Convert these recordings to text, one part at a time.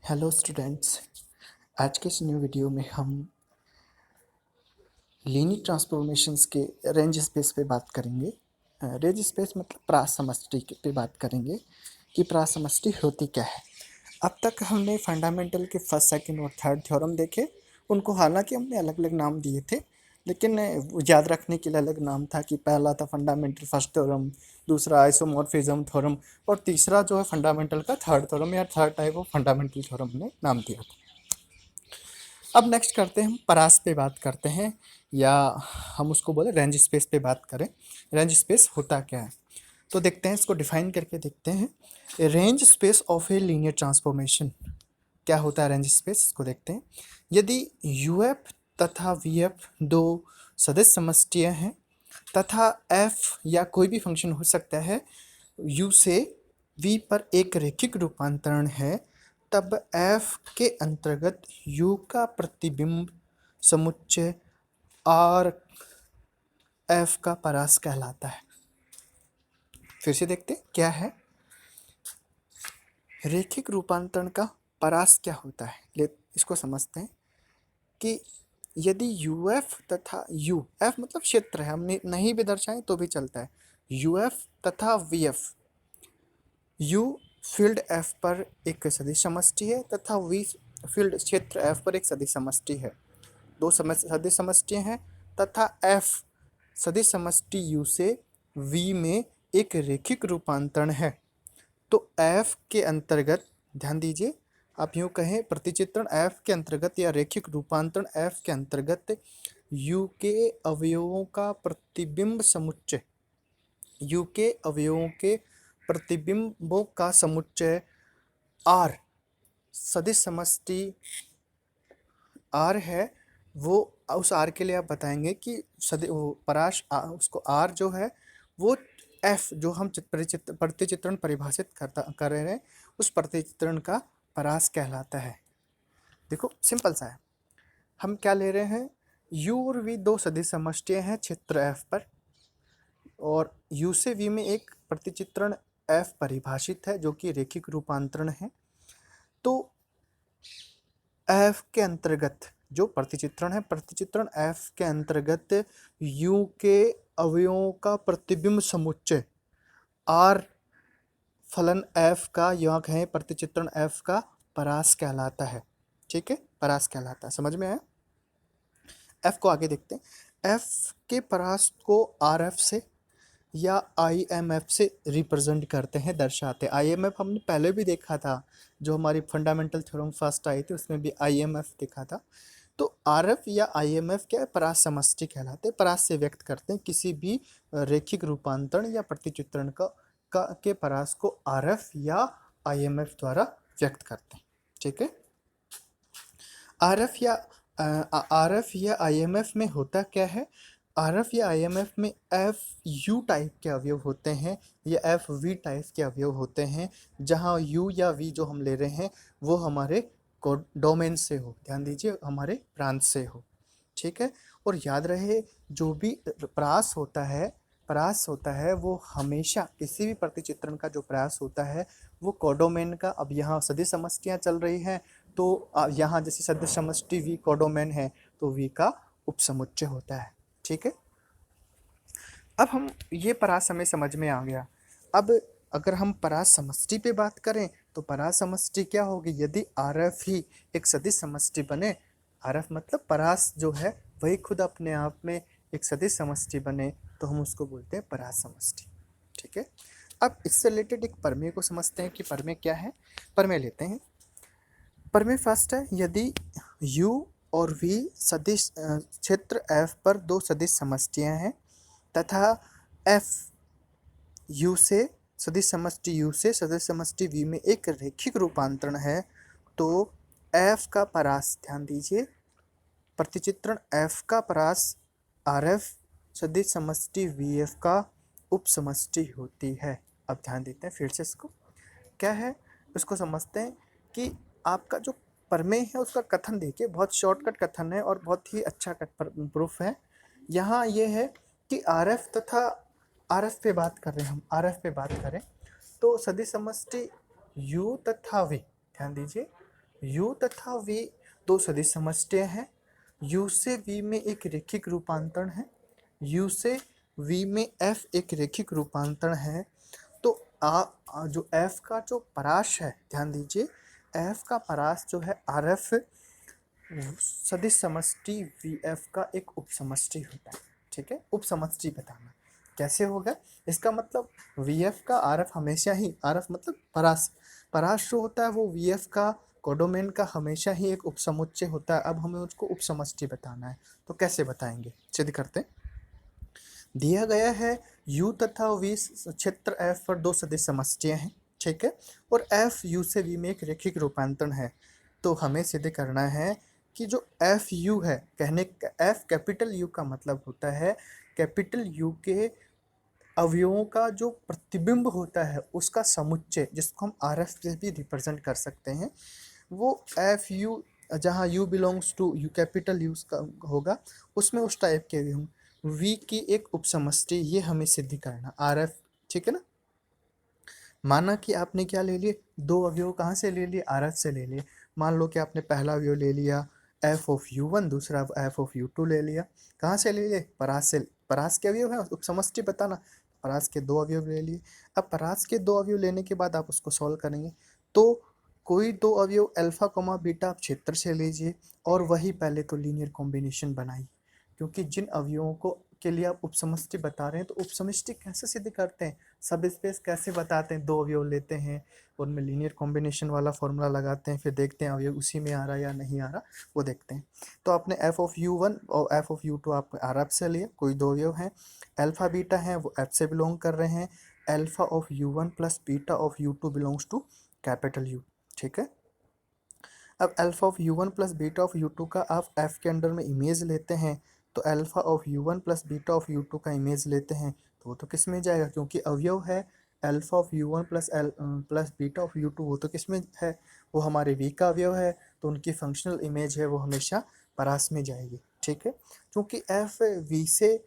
Hello students. आज के इस न्यू वीडियो में हम लीनियर ट्रांसफॉर्मेशंस के रेंज स्पेस पे बात करेंगे। रेंज स्पेस मतलब प्रास समष्टि पे बात करेंगे कि प्रास समष्टि होती क्या है। अब तक हमने फंडामेंटल के फर्स्ट सेकंड और थर्ड थ्योरम देखे। उनको हालांकि हमने अलग अलग नाम दिए थे, लेकिन याद रखने के लिए अलग नाम था कि पहला था फंडामेंटल फर्स्ट थ्योरम, दूसरा आइसोमॉर्फिज्म थ्योरम और तीसरा जो है फंडामेंटल का थर्ड थ्योरम या third type of fundamental theorem ने नाम दिया था। अब नेक्स्ट करते हैं, हम परास पे बात करते हैं या हम उसको बोले रेंज स्पेस पे बात करें। रेंज स्पेस होता क्या है तो देखते हैं, इसको डिफाइन करके देखते हैं। Range space of a linear transformation क्या होता है। रेंज स्पेस इसको देखते हैं। यदि यू एफ तथा वी एफ दो सदिश समष्टियाँ हैं तथा एफ या कोई भी फंक्शन हो सकता है यू से वी पर एक रैखिक रूपांतरण है, तब एफ के अंतर्गत यू का प्रतिबिंब समुच्चय आर एफ का परास कहलाता है। फिर से देखते हैं क्या है रैखिक रूपांतरण का परास क्या होता है। ले इसको समझते हैं कि यदि यू एफ तथा यू एफ मतलब क्षेत्र है, हम नहीं भी दर्शाएं तो भी चलता है। यू एफ तथा V F, you field F पर एक सदिश समष्टि है तथा वी फील्ड क्षेत्र एफ पर एक सदिश समष्टि है। दो सदिश समष्टियाँ हैं तथा एफ सदिश समष्टि यू से वी में एक रैखिक रूपांतरण है। तो एफ के अंतर्गत ध्यान दीजिए, आप यूँ कहें प्रतिचित्रण एफ के अंतर्गत या रैखिक रूपांतरण एफ के अंतर्गत यू के अवयवों का प्रतिबिंब समुच्चय, यू के अवयवों के प्रतिबिंबों का समुच्चय आर सदिश समष्टि आर है। वो उस आर के लिए आप बताएंगे कि वो पराश उसको आर जो है वो एफ जो हम प्रतिचित्रण परिभाषित कर रहे हैं उस प्रतिचित्रण का परास कहलाता है। देखो सिंपल सा है, हम क्या ले रहे हैं, यू और वी दो सदिश समष्टियाँ हैं क्षेत्र एफ पर और यू से वी में एक प्रतिचित्रण एफ परिभाषित है जो कि रैखिक रूपांतरण है। तो एफ के अंतर्गत जो प्रतिचित्रण है, प्रतिचित्रण एफ के अंतर्गत यू के अवयवों का प्रतिबिंब समुच्चय आर फलन एफ का या कहें प्रतिचित्रण एफ का परास कहलाता है। ठीक है, परास कहलाता है, समझ में आया। एफ को आगे देखते हैं। एफ के परास को आर एफ से या आई एम एफ से रिप्रेजेंट करते हैं, दर्शाते हैं। आई एम एफ हमने पहले भी देखा था, जो हमारी फंडामेंटल थ्योरम फर्स्ट आई थी उसमें भी आई एम एफ देखा था। तो आर एफ या आई एम एफ क्या है, परास समष्टि कहलाते हैं। परास से व्यक्त करते हैं किसी भी रैखिक रूपांतरण या प्रतिचित्रण के परास को आर एफ या आई एम एफ द्वारा व्यक्त करते हैं। ठीक है, आर एफ या आई एम एफ में होता क्या है, आर एफ या आई एम एफ में एफ यू टाइप के अवयव होते हैं या एफ वी टाइप के अवयव होते हैं, जहां यू या वी जो हम ले रहे हैं वो हमारे डोमेन से हो, ध्यान दीजिए हमारे प्रांत से हो। ठीक है, और याद रहे जो भी परास होता है वो हमेशा किसी भी प्रतिचित्रण का जो प्रयास होता है वो कोडोमेन का। अब यहाँ सदिश समष्टियाँ चल रही हैं तो यहाँ जैसे सदिश समष्टि वी कोडोमेन है तो वी का उपसमुच्चय होता है। ठीक है, अब हम ये परास हमें समझ में आ गया। अब अगर हम परास समष्टि पे बात करें तो परास समष्टि क्या होगी, यदि आर एफ ही एक सदिश समष्टि बने, आर एफ मतलब परास जो है वही खुद अपने आप में एक सदिश समष्टि बने तो हम उसको बोलते हैं परास समष्टि। ठीक है, अब इससे रिलेटेड एक प्रमेय को समझते हैं कि प्रमेय क्या है। प्रमेय लेते हैं। प्रमेय फर्स्ट है, यदि u और v सदिश क्षेत्र f पर दो सदिश समष्टियाँ हैं तथा f u से सदिश समष्टि u से सदिश समष्टि v में एक रैखिक रूपांतरण है, तो f का परास, ध्यान दीजिए प्रतिचित्रण f का परास rf सदिश समष्टि vf का उपसमष्टि होती है। अब ध्यान देते हैं फिर से इसको क्या है, इसको समझते हैं कि आपका जो प्रमेय है उसका कथन देखिए, बहुत शॉर्टकट कथन है और बहुत ही अच्छा प्रूफ है। यहाँ ये है कि आर एफ तथा आर एफ पे बात कर रहे हैं, हम आर एफ पे बात करें तो सदिश समष्टि यू तथा वी, ध्यान दीजिए u तथा v दो सदिश समष्टि हैं। u से v में एक रेखिक रूपांतरण है, u से v में f एक रेखिक रूपांतरण है। तो जो f का जो परास है, ध्यान दीजिए, f का परास जो है rf सदिश समष्टि VF का एक उपसमष्टि होता है। ठीक है, उपसमष्टि बताना कैसे होगा, इसका मतलब VF का RF हमेशा ही, RF मतलब परास, परास जो होता है वो VF का कोडोमेन का हमेशा ही एक उपसमुच्चय होता है। अब हमें उसको उपसमष्टि बताना है, तो कैसे बताएंगे, सिद्ध करते हैं। दिया गया है U तथा V क्षेत्र F पर दो सदिश समष्टियाँ हैं। ठीक है, और F U से V में एक रेखिक रूपांतरण है। तो हमें सिद्ध करना है कि जो एफ यू है, कहने का एफ कैपिटल यू का मतलब होता है कैपिटल यू के अवयवों का जो प्रतिबिंब होता है उसका समुच्चय, जिसको हम आर एफ से भी रिप्रेजेंट कर सकते हैं, वो एफ यू, जहाँ U belongs to U capital U का होगा, उसमें उस टाइप के वी की एक उपसमष्टि, ये हमें सिद्ध करना आर एफ। ठीक है ना, माना कि आपने क्या ले लिए, दो अवयव कहाँ से ले लिए, आर एफ से ले लिए। मान लो कि आपने पहला अवयव ले लिया एफ ऑफ यू वन, दूसरा एफ ऑफ यू टू ले लिया। कहाँ से ले लिए, परास से। परास के अवयव है, उपसमष्टि बताना, परास के दो अवयव ले लिए। अब परास के दो अवयव लेने के बाद आप उसको सॉल्व करेंगे, तो कोई दो अवयव अल्फा कॉमा बीटा आप क्षेत्र से लीजिए, और वही पहले तो लीनियर कॉम्बिनेशन बनाइए, क्योंकि जिन अवयवों को के लिए आप उपसमष्टि बता रहे हैं, तो उपसमष्टि कैसे सिद्ध करते हैं, सब स्पेस कैसे बताते हैं, दो अवयव लेते हैं, उनमें लीनियर कॉम्बिनेशन वाला फॉर्मूला लगाते हैं, फिर देखते हैं अवयव उसी में आ रहा है या नहीं आ रहा, वो देखते हैं। तो आपने एफ ऑफ यू वन और एफ ऑफ यू टू आप आर एफ से लिए, कोई दो अवयव हैं, अल्फा बीटा हैं, वो एफ से बिलोंग कर रहे हैं। Alpha of U one plus beta of U two belongs to capital U. ठीक है, अब alpha of U one plus beta of U two का आप एफ के अंडर में इमेज लेते हैं, तो alpha of U one plus beta of U two का इमेज लेते हैं, तो वो तो किस में जाएगा, क्योंकि अवयव है alpha of U one plus beta of U two, वो तो किस में है, वो हमारे वी का अवयव है, तो उनकी फंक्शनल इमेज है वो हमेशा परास में जाएगी। ठीक है, क्योंकि एफ वी से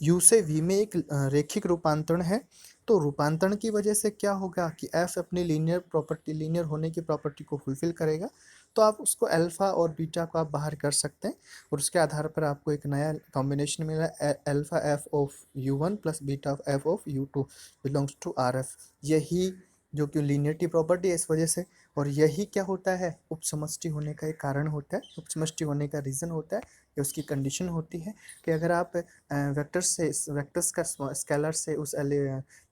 यू से वी में एक रेखिक रूपांतरण है, तो रूपांतरण की वजह से क्या होगा कि एफ अपनी लीनियर प्रॉपर्टी, लीनियर होने की प्रॉपर्टी को फुलफिल करेगा, तो आप उसको अल्फा और बीटा को आप बाहर कर सकते हैं, और उसके आधार पर आपको एक नया कॉम्बिनेशन मिला, alpha F of U one plus beta of F of U two belongs to R F. यही जो कि लीनियरिटी प्रॉपर्टी है इस वजह से, और यही क्या होता है, उपसमष्टि होने का एक कारण होता है, उपसमष्टि होने का रीज़न होता है, या उसकी कंडीशन होती है कि अगर आप वेक्टर्स का स्केलर से उस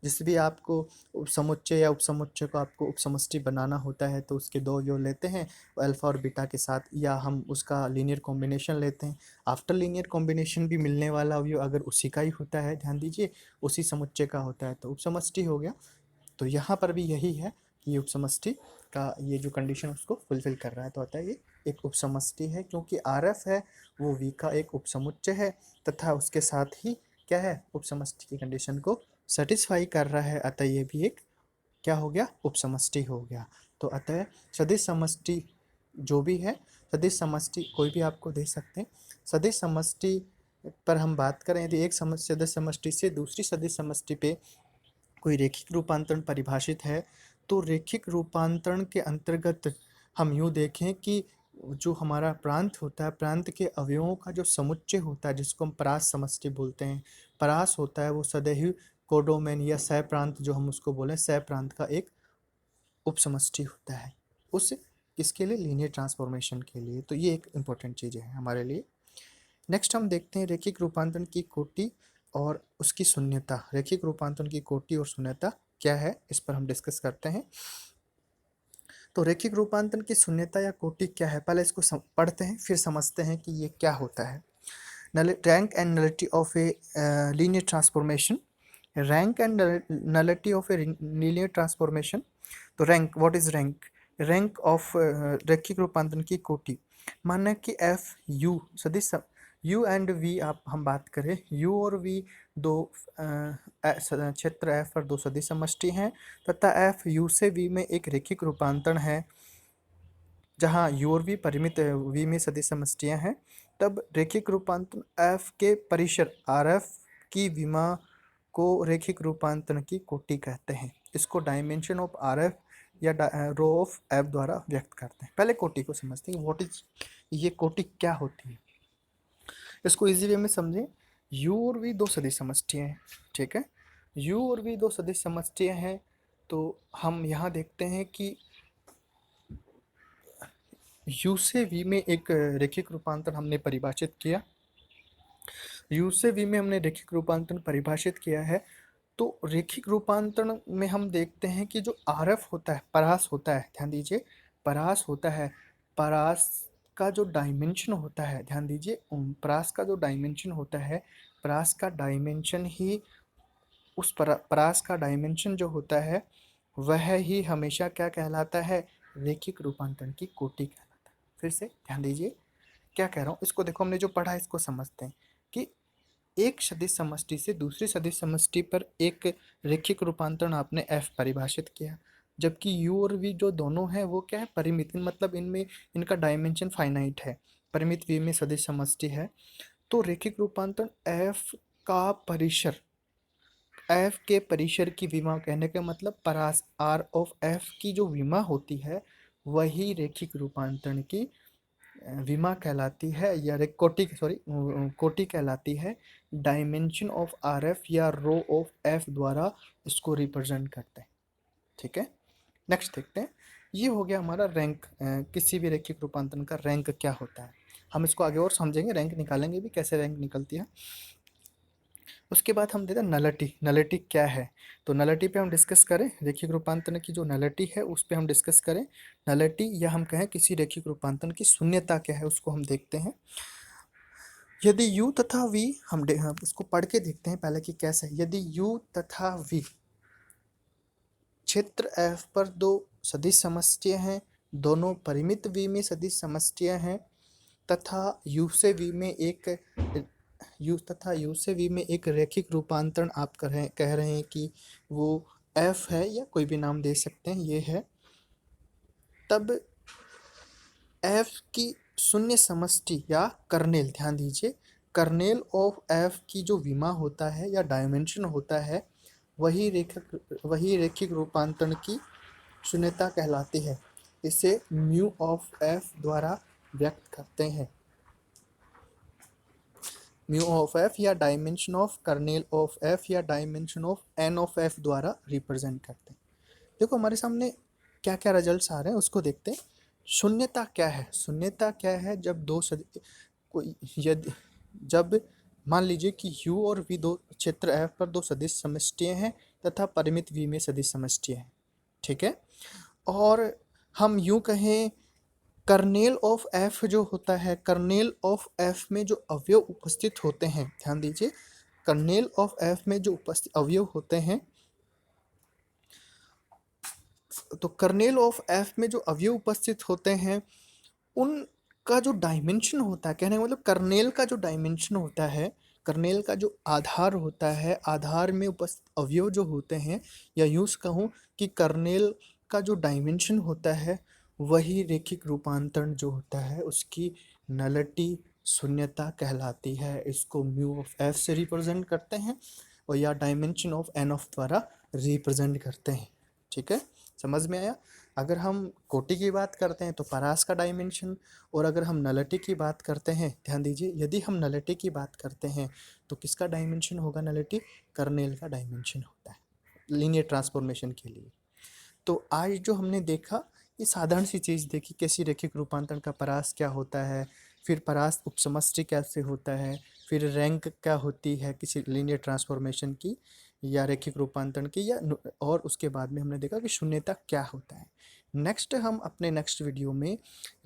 जिस भी आपको समुच्चय या उपसमुच्चय को आपको उपसमष्टि बनाना होता है, तो उसके दो अवयव लेते हैं अल्फा और बीटा के साथ, या हम उसका लीनियर कॉम्बिनेशन लेते हैं। आफ्टर लीनियर कॉम्बिनेशन भी मिलने वाला अवयव अगर उसी का ही होता है, ध्यान दीजिए, उसी समुच्चय का होता है, तो उपसमष्टि हो गया। तो यहाँ पर भी यही है कि ये उपसमष्टि का ये जो कंडीशन उसको फुलफिल कर रहा है, तो आता है ये एक उपसमष्टि है, क्योंकि आर एफ है वो वी का एक उपसमुच्चय है, तथा उसके साथ ही क्या है, उपसमष्टि की कंडीशन को सेटिस्फाई कर रहा है, अतः ये भी एक क्या हो गया, उपसमष्टि हो गया। तो अतः सदिश समष्टि जो भी है, सदिश समष्टि कोई भी आपको दे सकते हैं। सदिश समष्टि पर हम बात करें, यदि एक सदिश समष्टि से दूसरी सदिश समष्टि पे कोई रेखिक रूपांतरण परिभाषित है, तो रेखिक रूपांतरण के अंतर्गत हम यूँ देखें कि जो हमारा प्रांत होता है, प्रांत के अवयवों का जो समुच्चय होता है, जिसको हम परास समष्टि बोलते हैं, परास होता है वो सदैव कोडोमेन या सह प्रांत जो हम उसको बोलें, सह प्रांत का एक उपसमष्टि होता है, उस किसके लिए, लीनियर ट्रांसफॉर्मेशन के लिए। तो ये एक इम्पोर्टेंट चीज़ है हमारे लिए। नेक्स्ट हम देखते हैं रेखिक रूपांतरण की कोटि और उसकी शून्यता। रेखिक रूपांतरण की कोटि और शून्यता क्या है, इस पर हम डिस्कस करते हैं। तो रेखिक रूपांतरण की शून्यता या कोटि क्या है, पहले इसको पढ़ते हैं, फिर समझते हैं कि ये क्या होता है। Rank and nullity of a linear transformation. Rank and nullity of a linear transformation. तो rank, what is rank, rank of रेखिक रूपांतरण की कोटि। माना कि एफ यू सदिश यू एंड वी, आप हम बात करें, यू और वी दो क्षेत्र एफ पर दो सदिश समष्टि हैं, तथा एफ यू से वी में एक रेखिक रूपांतरण है, जहाँ यू और वी परिमित वी में सदिश समष्टियाँ हैं, तब रेखिक रूपांतरण एफ के परिसर आर एफ की विमा को रेखिक रूपांतरण की कोटि कहते हैं। इसको डायमेंशन ऑफ आर एफ या रो ऑफ एफ द्वारा व्यक्त करते हैं। पहले कोटि को समझते हैं, व्हाट इज ये कोटि क्या होती है। इसको इजी वे में समझें, u और v दो सदिश समष्टियाँ हैं, ठीक है। u और v दो सदिश समष्टियाँ हैं, तो हम यहाँ देखते हैं कि u से v में एक रैखिक रूपांतर हमने परिभाषित किया। u से v में हमने रैखिक रूपांतर परिभाषित किया है। तो रैखिक रूपांतरण में हम देखते हैं कि जो RF होता है, परास होता है, ध्यान दीजिए, परास होता है, परास का जो डायमेंशन होता है, ध्यान दीजिए, परास का जो डायमेंशन होता है, परास का डायमेंशन ही उस परास का डायमेंशन जो होता है वह ही हमेशा क्या कहलाता है, रैखिक रूपांतरण की कोटि कहलाता है। फिर से ध्यान दीजिए क्या कह रहा हूँ, इसको देखो, हमने जो पढ़ा है इसको समझते हैं कि एक सदिश समष्टि से दूसरी सदिश समष्टि पर एक रैखिक रूपांतरण आपने f परिभाषित किया, जबकि u और v जो दोनों हैं वो क्या है, परिमित, मतलब इनमें इनका डायमेंशन फाइनाइट है, परिमित v में सदिश समष्टि है। तो रैखिक रूपांतरण f का परिसर, f के परिसर की विमा, कहने का मतलब परास r ऑफ f की जो विमा होती है वही रैखिक रूपांतरण की विमा कहलाती है, या कोटि, सॉरी, कोटि कहलाती है। डायमेंशन ऑफ RF या रो ऑफ F द्वारा इसको रिप्रेजेंट करते हैं, ठीक है। नेक्स्ट देखते हैं, ये हो गया हमारा रैंक, किसी भी रैखिक रूपांतरण का रैंक क्या होता है। हम इसको आगे और समझेंगे, रैंक निकालेंगे भी, कैसे रैंक निकलती है। उसके बाद हम देते हैं नलिटी, नलिटी क्या है। तो नलिटी पे हम डिस्कस करें, रैखिक रूपांतरण की जो नलिटी है उस पे हम डिस्कस करें। नलिटी या हम कहें किसी रैखिक रूपांतरण की शून्यता क्या है उसको हम देखते हैं। यदि u तथा v, हम इसको पढ़ के देखते हैं पहले कि कैसे। यदि u तथा v क्षेत्र f पर दो सदिश समष्टियाँ हैं, दोनों परिमित v में सदिश समष्टियाँ हैं, तथा u से v में एक रैखिक रूपांतरण आप कह रहे हैं कि वो f है, या कोई भी नाम दे सकते हैं, ये है, तब f की शून्य समष्टि या कर्नेल, ध्यान दीजिए, कर्नेल ऑफ f की जो विमा होता है या डायमेंशन होता है वही रैखिक रूपांतरण की शून्यता कहलाती है। इसे म्यू ऑफ f द्वारा व्यक्त करते हैं। म्यू ऑफ f या dimension of kernel of f या dimension of n of f द्वारा रिप्रेजेंट करते हैं। देखो हमारे सामने क्या क्या रिजल्ट्स आ रहे हैं उसको देखते हैं। शून्यता क्या है, शून्यता क्या है, जब मान लीजिए कि u और v दो क्षेत्र f पर दो सदिश समष्टियाँ हैं तथा परिमित v में सदिश समष्टियाँ हैं, ठीक है। और हम यूं कहें, कर्नेल ऑफ f जो होता है, कर्नेल ऑफ f में जो अवयव उपस्थित होते हैं, ध्यान दीजिए, कर्नेल ऑफ f में जो उपस्थित अवयव होते हैं, तो कर्नेल ऑफ f में जो अवयव उपस्थित होते हैं उनका जो डायमेंशन होता है, कहने का मतलब कर्नेल का जो डायमेंशन होता है, कर्नेल का जो आधार होता है, आधार में उपस्थित अवयव जो होते हैं, या यूँ कहूँ कि कर्नेल का जो डायमेंशन होता है वही रैखिक रूपांतरण जो होता है उसकी नलिटी, शून्यता कहलाती है। इसको म्यू ऑफ f से रिप्रेजेंट करते हैं और या डायमेंशन ऑफ n ऑफ द्वारा रिप्रेजेंट करते हैं, ठीक है। समझ में आया। अगर हम कोटि की बात करते हैं तो परास का डायमेंशन, और अगर हम नलिटी की बात करते हैं, ध्यान दीजिए, यदि हम नलिटी की बात करते हैं तो किसका डायमेंशन होगा, नलिटी, कर्नेल का डायमेंशन होता है लीनियर ट्रांसफॉर्मेशन के लिए। तो आज जो हमने देखा ये साधारण सी चीज़ देखी, कैसी रैखिक रूपांतरण का परास क्या होता है, फिर परास उपसमष्टि कैसे होता है, फिर रैंक क्या होती है किसी लीनियर ट्रांसफॉर्मेशन की या रैखिक रूपांतरण की, और उसके बाद में हमने देखा कि शून्यता क्या होता है। नेक्स्ट हम अपने नेक्स्ट वीडियो में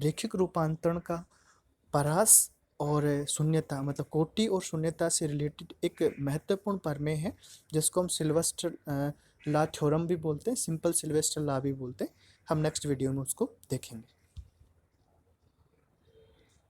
रैखिक रूपांतरण का परास और शून्यता, मतलब कोटि और शून्यता से रिलेटेड एक महत्वपूर्ण प्रमेय है जिसको हम सिल्वेस्टर लॉ थ्योरम भी बोलते हैं, सिंपल सिल्वेस्टर लॉ भी बोलते हैं। हम नेक्स्ट वीडियो में उसको देखेंगे।